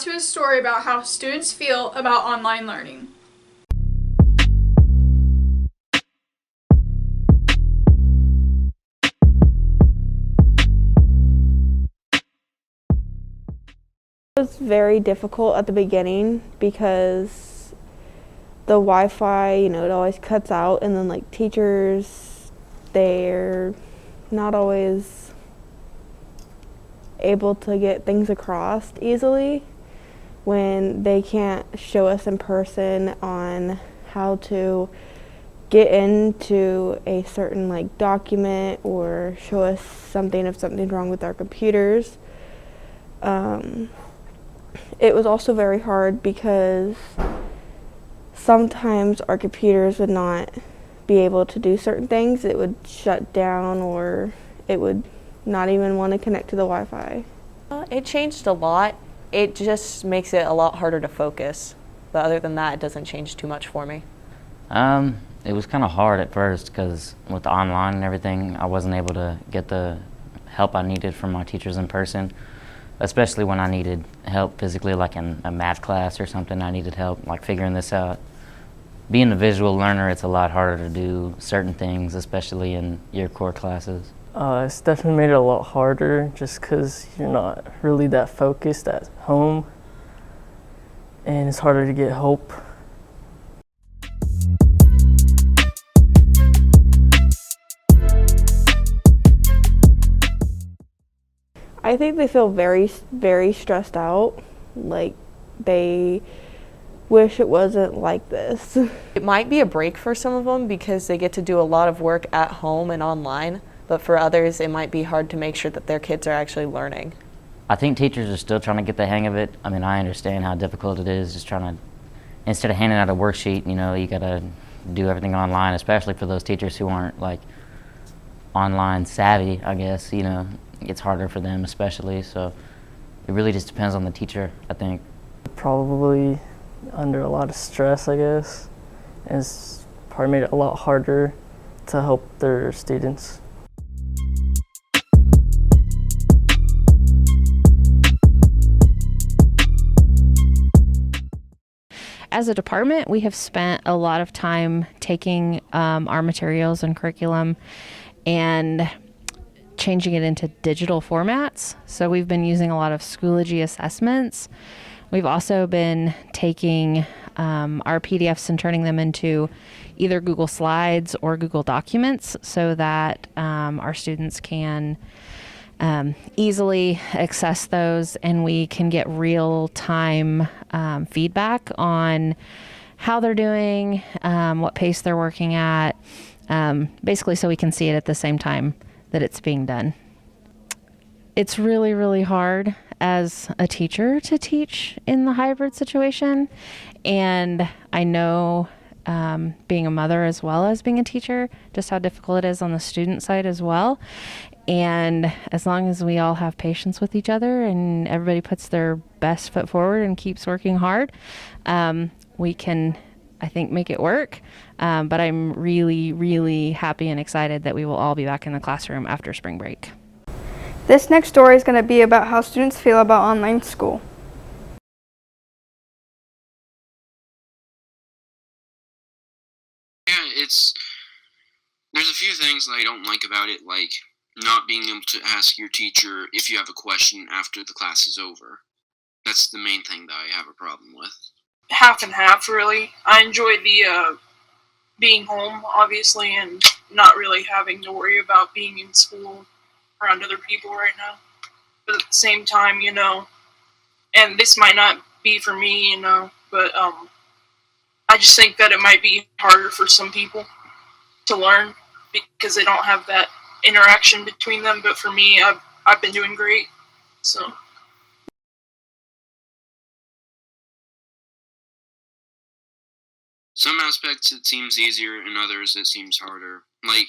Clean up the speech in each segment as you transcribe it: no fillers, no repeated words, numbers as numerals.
got to a story about how students feel about online learning. It was very difficult at the beginning because the Wi-Fi, it always cuts out, and then teachers, they're not always able to get things across easily when they can't show us in person on how to get into a certain document or show us something if something's wrong with our computers. It was also very hard because sometimes our computers would not be able to do certain things. It would shut down, or it would not even want to connect to the Wi-Fi. It changed a lot. It just makes it a lot harder to focus. But other than that, it doesn't change too much for me. It was kind of hard at first because with the online and everything, I wasn't able to get the help I needed from my teachers in person, especially when I needed help physically, like in a math class or something. I needed help figuring this out. Being a visual learner, it's a lot harder to do certain things, especially in your core classes. It's definitely made it a lot harder just because you're not really that focused at home, and it's harder to get help. I think they feel very, very stressed out. They wish it wasn't like this. It might be a break for some of them because they get to do a lot of work at home and online, but for others, it might be hard to make sure that their kids are actually learning. I think teachers are still trying to get the hang of it. I mean, I understand how difficult it is just trying to, instead of handing out a worksheet, you gotta do everything online, especially for those teachers who aren't online savvy, I guess, it's harder for them especially, so it really just depends on the teacher, I think. Probably under a lot of stress, I guess, and it's probably made it a lot harder to help their students. As a department, we have spent a lot of time taking our materials and curriculum and changing it into digital formats. So we've been using a lot of Schoology assessments. We've also been taking our PDFs and turning them into either Google Slides or Google Documents so that our students can easily access those, and we can get real-time feedback on how they're doing, what pace they're working at, basically so we can see it at the same time that it's being done. It's really, really hard as a teacher to teach in the hybrid situation, and I know being a mother as well as being a teacher, just how difficult it is on the student side as well. And as long as we all have patience with each other and everybody puts their best foot forward and keeps working hard, we can, I think, make it work. But I'm really, really happy and excited that we will all be back in the classroom after spring break. This next story is going to be about how students feel about online school. Yeah, there's a few things that I don't like about it, like not being able to ask your teacher if you have a question after the class is over. That's the main thing that I have a problem with. Half and half, really. I enjoy the being home, obviously, and not really having to worry about being in school around other people right now. But at the same time, and this might not be for me, but I just think that it might be harder for some people to learn because they don't have that interaction between them. But for me, I've been doing great. So. Some aspects it seems easier, and others it seems harder. Like,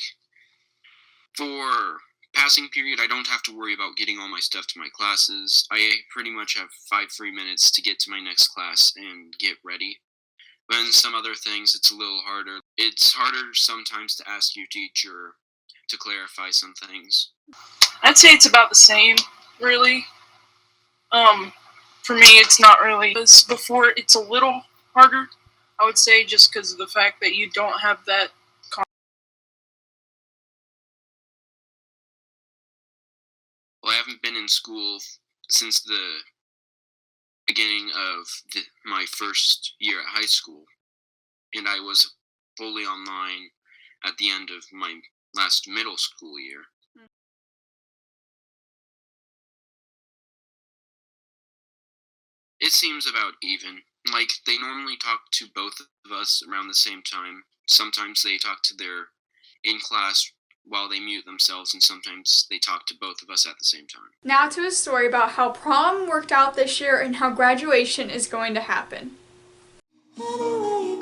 for passing period, I don't have to worry about getting all my stuff to my classes. I pretty much have 5 free minutes to get to my next class and get ready. But in some other things, it's a little harder. It's harder sometimes to ask your teacher to clarify some things. I'd say it's about the same, really. For me, it's not really. As before, it's a little harder, I would say, just because of the fact that you don't have that. Well, I haven't been in school since the beginning of my first year at high school, and I was fully online at the end of my last middle school year. It seems about even. Like, they normally talk to both of us around the same time. Sometimes they talk to their in-class while they mute themselves, and sometimes they talk to both of us at the same time. Now to a story about how prom worked out this year and how graduation is going to happen. Anywhere you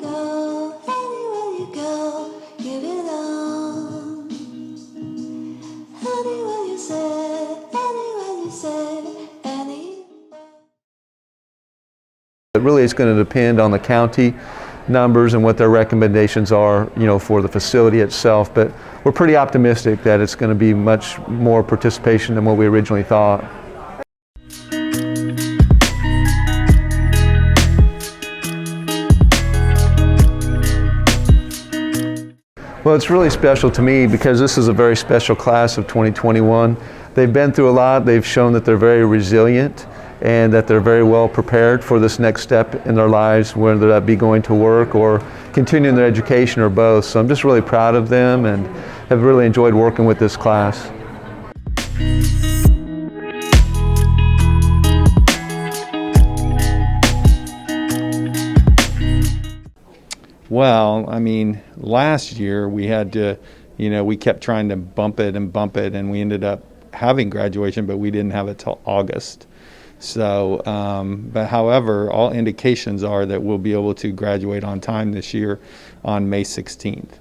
go, give it on. Anywhere you say, anywhere. It really is going to depend on the county numbers and what their recommendations are, for the facility itself. But we're pretty optimistic that it's going to be much more participation than what we originally thought. Well, it's really special to me because this is a very special class of 2021. They've been through a lot. They've shown that they're very resilient and that they're very well prepared for this next step in their lives, whether that be going to work or continuing their education or both. So I'm just really proud of them and have really enjoyed working with this class. Well, last year we had to, we kept trying to bump it, and we ended up having graduation, but we didn't have it till August. So, but however, all indications are that we'll be able to graduate on time this year on May 16th.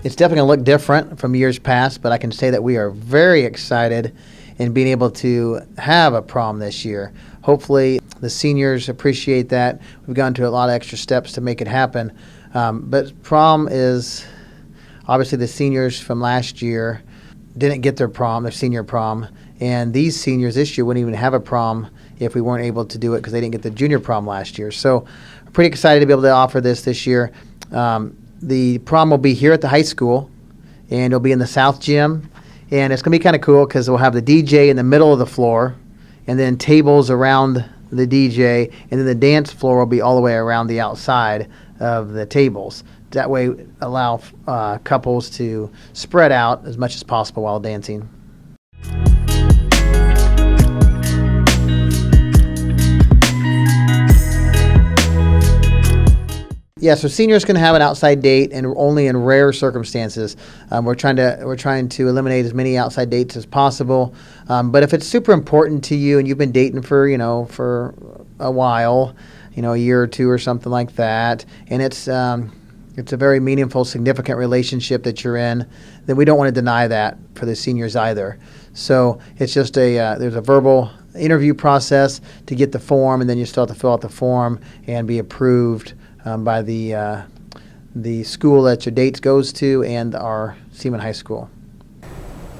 It's definitely going to look different from years past, but I can say that we are very excited in being able to have a prom this year. Hopefully the seniors appreciate that. We've gone to a lot of extra steps to make it happen. But prom is, obviously the seniors from last year didn't get their prom, their senior prom, and these seniors this year wouldn't even have a prom if we weren't able to do it because they didn't get the junior prom last year. So I'm pretty excited to be able to offer this year. The prom will be here at the high school, and it'll be in the South Gym. And it's going to be kind of cool because we'll have the DJ in the middle of the floor, and then tables around the DJ, and then the dance floor will be all the way around the outside of the tables. That way, allow couples to spread out as much as possible while dancing. Yeah, so seniors can have an outside date, and only in rare circumstances. We're trying to eliminate as many outside dates as possible. But if it's super important to you and you've been dating for a while, a year or two or something like that, and it's a very meaningful, significant relationship that you're in, then we don't want to deny that for the seniors either. So it's just there's a verbal interview process to get the form, and then you still have to fill out the form and be approved by the school that your date goes to and our Seaman High School.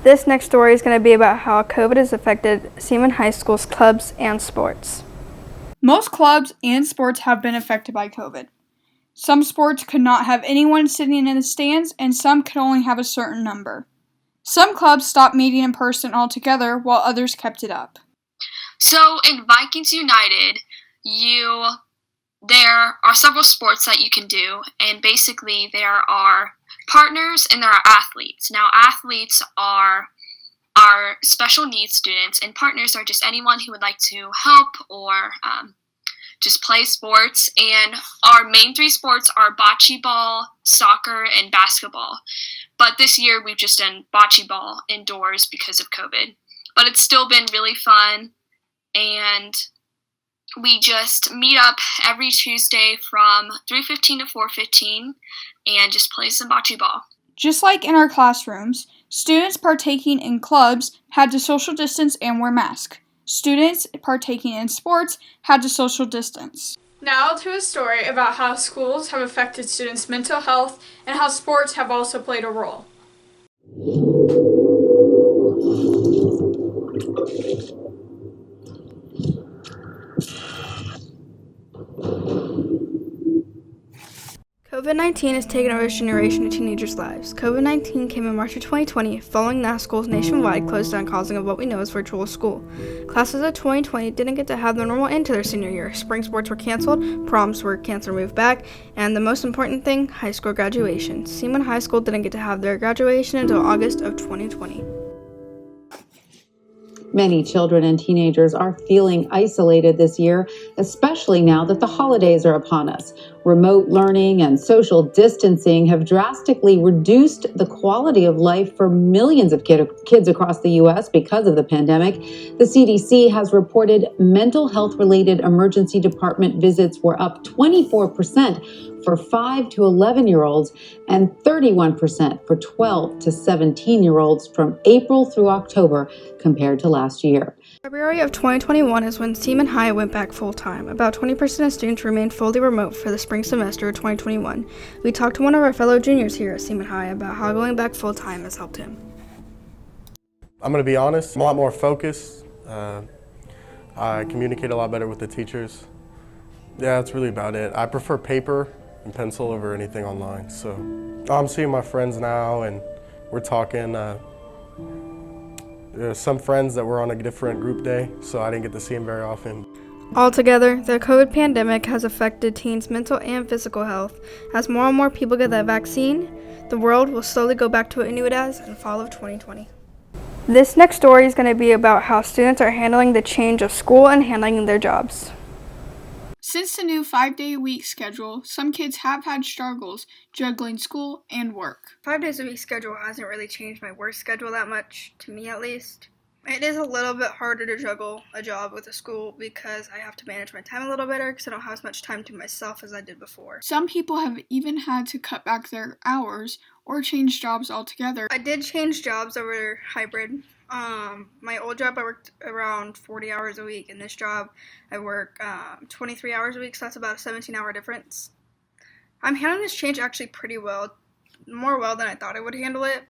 This next story is going to be about how COVID has affected Seaman High School's clubs and sports. Most clubs and sports have been affected by COVID. Some sports could not have anyone sitting in the stands, and some could only have a certain number. Some clubs stopped meeting in person altogether, while others kept it up. So in Vikings United, there are several sports that you can do, and basically there are partners and there are athletes. Now, athletes are special needs students, and partners are just anyone who would like to help or just play sports. And our main three sports are bocce ball, soccer, and basketball. But this year we've just done bocce ball indoors because of COVID. But it's still been really fun, and we just meet up every Tuesday from 3:15 to 4:15 and just play some bocce ball. Just like in our classrooms, students partaking in clubs had to social distance and wear masks. Students partaking in sports had to social distance. Now to a story about how schools have affected students' mental health and how sports have also played a role. COVID-19 has taken over a generation of teenagers' lives. COVID-19 came in March of 2020, following that schools nationwide closed down, causing what we know as virtual school. Classes of 2020 didn't get to have their normal end to their senior year. Spring sports were canceled, proms were canceled or moved back, and the most important thing, high school graduation. Seaman High School didn't get to have their graduation until August of 2020. Many children and teenagers are feeling isolated this year, especially now that the holidays are upon us. Remote learning and social distancing have drastically reduced the quality of life for millions of kids across the U.S. because of the pandemic. The CDC has reported mental health-related emergency department visits were up 24% for 5 to 11-year-olds and 31% for 12 to 17-year-olds from April through October compared to last year. February of 2021 is when Seaman High went back full-time. About 20% of students remained fully remote for the spring semester of 2021. We talked to one of our fellow juniors here at Seaman High about how going back full-time has helped him. I'm going to be honest, I'm a lot more focused. I communicate a lot better with the teachers. Yeah, that's really about it. I prefer paper and pencil over anything online. So I'm seeing my friends now and we're talking. There's some friends that were on a different group day, so I didn't get to see them very often. Altogether, the COVID pandemic has affected teens' mental and physical health. As more and more people get that vaccine, the world will slowly go back to what it knew it as in fall of 2020. This next story is going to be about how students are handling the change of school and handling their jobs. Since the new 5-day-a-week schedule, some kids have had struggles juggling school and work. 5 days a week schedule hasn't really changed my work schedule that much, to me at least. It is a little bit harder to juggle a job with a school because I have to manage my time a little better because I don't have as much time to myself as I did before. Some people have even had to cut back their hours or change jobs altogether. I did change jobs over hybrid. My old job I worked around 40 hours a week. In this job I work 23 hours a week, so that's about a 17-hour difference. I'm handling this change actually pretty well, more well than I thought I would handle it.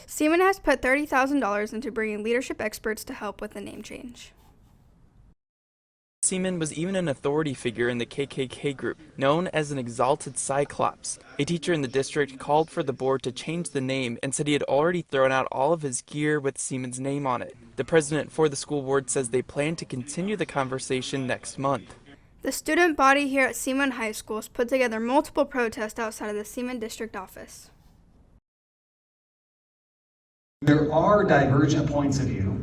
Seaman has put $30,000 into bringing leadership experts to help with the name change. Seaman was even an authority figure in the KKK group, known as an exalted cyclops. A teacher in the district called for the board to change the name and said he had already thrown out all of his gear with Seaman's name on it. The president for the school board says they plan to continue the conversation next month. The student body here at Seaman High School has put together multiple protests outside of the Seaman district office. There are divergent points of view.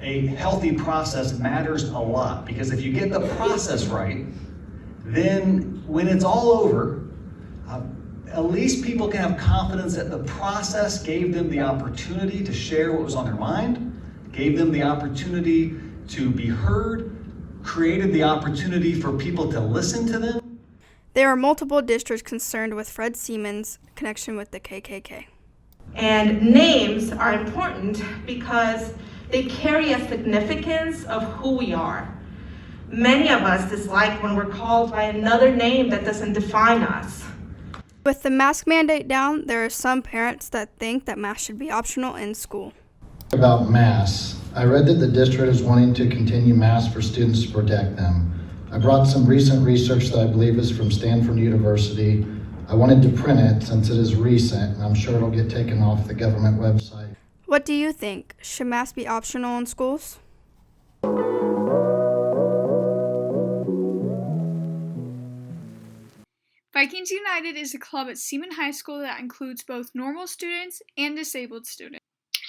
A healthy process matters a lot because if you get the process right, then when it's all over, at least people can have confidence that the process gave them the opportunity to share what was on their mind, gave them the opportunity to be heard, created the opportunity for people to listen to them. There are multiple districts concerned with Fred Seaman's connection with the KKK. And names are important because they carry a significance of who we are. Many of us dislike when we're called by another name that doesn't define us. With the mask mandate down, there are some parents that think that masks should be optional in school. About masks, I read that the district is wanting to continue masks for students to protect them. I brought some recent research that I believe is from Stanford University. I wanted to print it since it is recent, and I'm sure it'll get taken off the government website. What do you think? Should masks be optional in schools? Vikings United is a club at Seaman High School that includes both normal students and disabled students.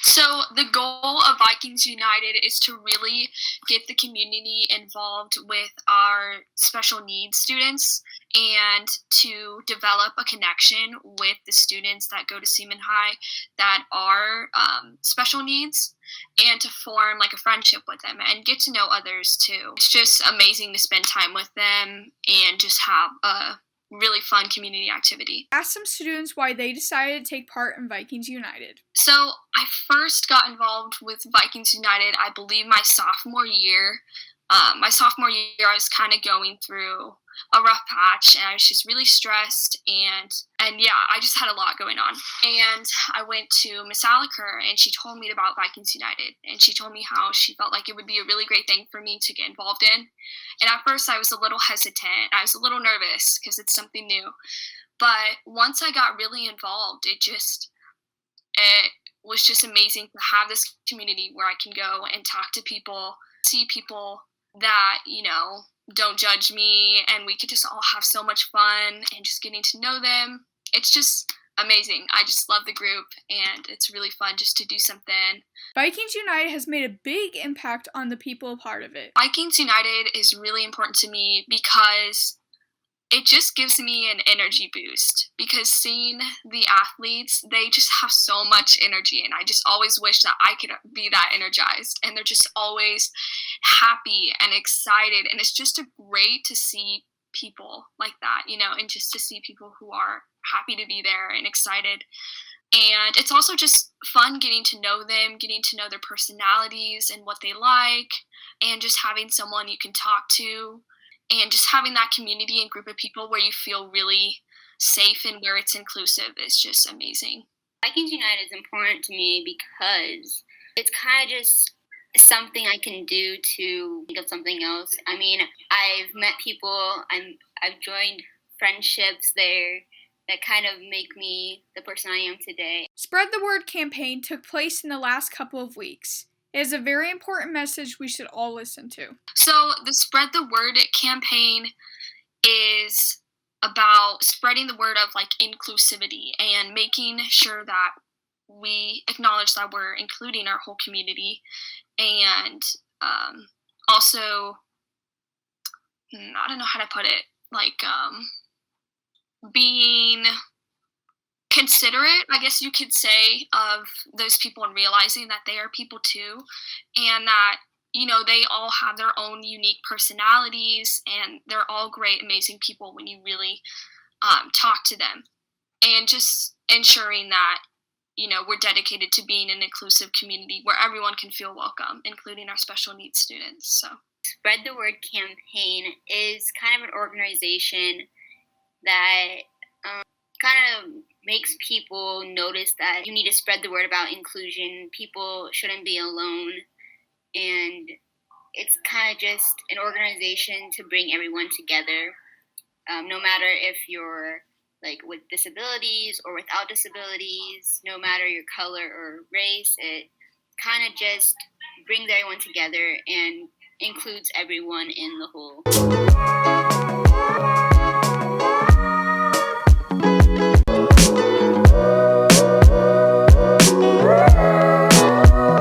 So the goal of Vikings United is to really get the community involved with our special needs students and to develop a connection with the students that go to Seaman High that are special needs, and to form like a friendship with them and get to know others too. It's just amazing to spend time with them and just have a really fun community activity. Ask some students why they decided to take part in Vikings United. So I first got involved with Vikings United, I believe, my sophomore year. I was kind of going through a rough patch, and I was just really stressed, and yeah, I just had a lot going on. And I went to Miss Aliker, and she told me about Vikings United, and she told me how she felt like it would be a really great thing for me to get involved in. And at first, I was a little hesitant. I was a little nervous because it's something new. But once I got really involved, it was just amazing to have this community where I can go and talk to people, see people that, don't judge me, and we could just all have so much fun and just getting to know them. It's just amazing. I just love the group, and it's really fun just to do something. Vikings United has made a big impact on the people a part of it. Vikings United is really important to me because it just gives me an energy boost, because seeing the athletes, they just have so much energy, and I just always wish that I could be that energized, and they're just always happy and excited, and it's just great to see people like that, and just to see people who are happy to be there and excited. And it's also just fun getting to know them, getting to know their personalities and what they like, and just having someone you can talk to, and just having that community and group of people where you feel really safe and where it's inclusive is just amazing. Vikings United is important to me because it's kind of just something I can do to think of something else. I mean, I've met people, I've joined friendships there that kind of make me the person I am today. Spread the Word campaign took place in the last couple of weeks. It is a very important message we should all listen to. So the Spread the Word campaign is about spreading the word of inclusivity and making sure that we acknowledge that we're including our whole community, and also, I don't know how to put it, being considerate, I guess you could say, of those people and realizing that they are people too, and that, they all have their own unique personalities, and they're all great, amazing people when you really talk to them. And just ensuring that, we're dedicated to being an inclusive community where everyone can feel welcome, including our special needs students. So, Spread the Word campaign is kind of an organization that kind of makes people notice that you need to spread the word about inclusion. People shouldn't be alone, and it's kind of just an organization to bring everyone together, no matter if you're with disabilities or without disabilities, no matter your color or race. It kind of just brings everyone together and includes everyone in the whole.